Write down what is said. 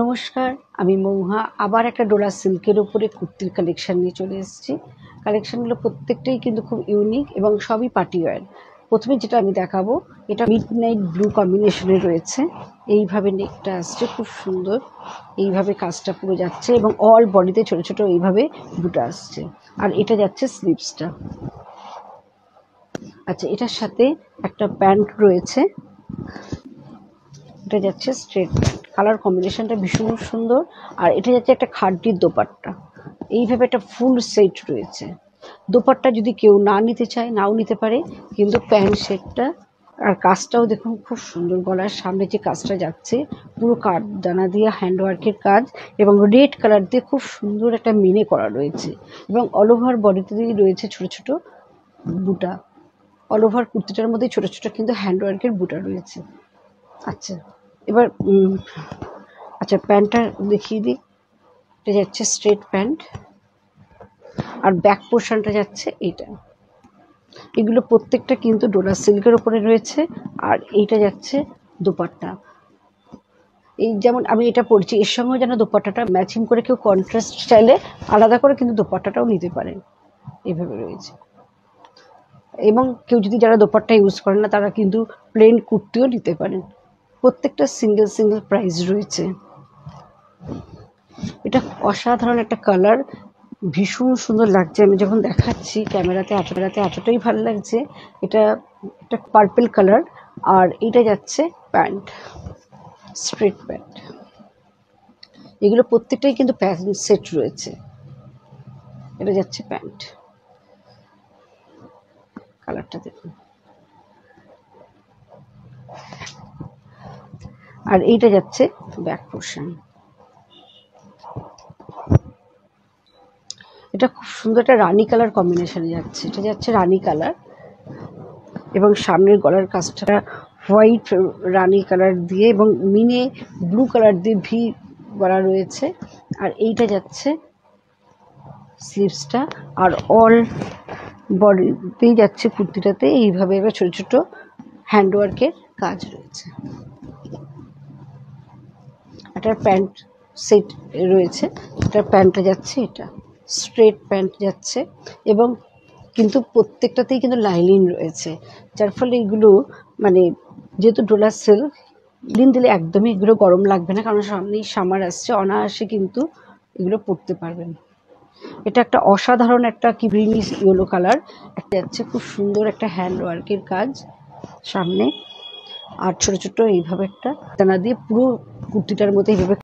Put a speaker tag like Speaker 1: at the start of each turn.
Speaker 1: নমস্কার, আমি মৌহা। আবার একটা ডোলা সিল্কের উপরে কুর্তির কালেকশন নিয়ে চলে এসেছি। কালেকশনগুলো প্রত্যেকটাই কিন্তু খুব ইউনিক এবং সবই পার্টি ওয়্যার। প্রথমে যেটা আমি দেখাবো, এটা মিডনাইট ব্লু কম্বিনেশনে রয়েছে। এইভাবে নেকটা আসছে, খুব সুন্দর। এইভাবে কাজটা পুরো যাচ্ছে এবং অল বডিতে ছোট ছোট এইভাবে বুটা আসছে। আর এটা যাচ্ছে স্লিভসটা। আচ্ছা, এটার সাথে একটা প্যান্ট রয়েছে। এটা যাচ্ছে স্ট্রেট প্যান্ট। কালার কম্বিনেশনটা ভীষণ সুন্দর। আর এটা যাচ্ছে একটা খাড্ডির দোপাট্টা। এইভাবে একটা ফুল সেট রয়েছে। দোপাট্টা যদি কেউ না নিতে চায়, নাও নিতে পারে, কিন্তু প্যান্ট সেটটা আর কাজটাও দেখুন খুব সুন্দর। গলার সামনে যে কাজটা যাচ্ছে পুরো কাঠদানা দিয়ে হ্যান্ডওয়ার্কের কাজ এবং রেড কালার দিয়ে খুব সুন্দর একটা মিনে করা রয়েছে এবং অল ওভার বডিতে রয়েছে ছোট ছোট বুটা। অল ওভার কুর্তিটার মধ্যে ছোট ছোট কিন্তু হ্যান্ডওয়ার্কের বুটা রয়েছে। আচ্ছা, এবার প্যান্টটা দেখিয়ে দিই। এটা যাচ্ছে স্ট্রেট প্যান্ট আর ব্যাক পোর্শনটা যাচ্ছে এইটা। এগুলো প্রত্যেকটা কিন্তু ডোলা সিল্কের ওপরে রয়েছে। আর এইটা যাচ্ছে দোপাট্টা। এই যেমন আমি এটা পরছি, এর সঙ্গেও যেন দোপাট্টাটা ম্যাচিং করে কেউ কন্ট্রাস্ট চাইলে আলাদা করে কিন্তু দোপাট্টাটাও নিতে পারেন। এইভাবে রয়েছে। এবং কেউ যদি যারা দোপাট্টা ইউজ করেন না, তারা কিন্তু প্লেন কুর্তিও নিতে পারেন। প্রত্যেকটা সিঙ্গেল সিঙ্গেল প্রাইস রয়েছে। এটা অসাধারণ একটা কালার, ভীষণ সুন্দর লাগছে। আমি যখন দেখাচ্ছি ক্যামেরাতে এতটাই ভালো লাগছে। এটা একটা পার্পল কালার। আর এটা যাচ্ছে প্যান্ট, স্ট্রেট প্যান্ট। এগুলো প্রত্যেকটাই কিন্তু প্যান্ট সেট রয়েছে। এটা যাচ্ছে প্যান্ট, কালারটা দেখুন। আর এইটা যাচ্ছে ব্যাক পোর্শন। এটা খুব সুন্দর একটা রানী কালার কম্বিনেশনে যাচ্ছে। এটা যাচ্ছে রানী কালার এবং সামনের গলার কাজটা হোয়াইট রানী কালার দিয়ে এবং মিনে ব্লু কালার দিয়ে ভি করা রয়েছে। আর এইটা যাচ্ছে স্লিভসটা। আর অল বডিতেই যাচ্ছে কুর্তিটাতে এইভাবে এবার ছোট ছোট হ্যান্ডওয়ার্কের কাজ রয়েছে। এটার প্যান্ট সেট রয়েছে। এটার প্যান্টটা যাচ্ছে, এটা স্ট্রেট প্যান্ট যাচ্ছে এবং কিন্তু প্রত্যেকটাতেই কিন্তু লাইনিং রয়েছে, যার ফলে এগুলো মানে যেহেতু ডোলা সিল্ক, দিন দিলে একদমই এগুলো গরম লাগবে না, কারণ সামনেই সামার আসছে। অনায়াসে কিন্তু এগুলো পরতে পারবেন। এটা একটা অসাধারণ একটা কি গ্রিনিশ ইয়েলো কালার। একটা যাচ্ছে খুব সুন্দর একটা হ্যান্ডওয়ার্কের কাজ সামনে। আর ছোট ছোট এইভাবে একটা দানা দিয়ে পুরো কুর্তিটার মধ্যে এইভাবে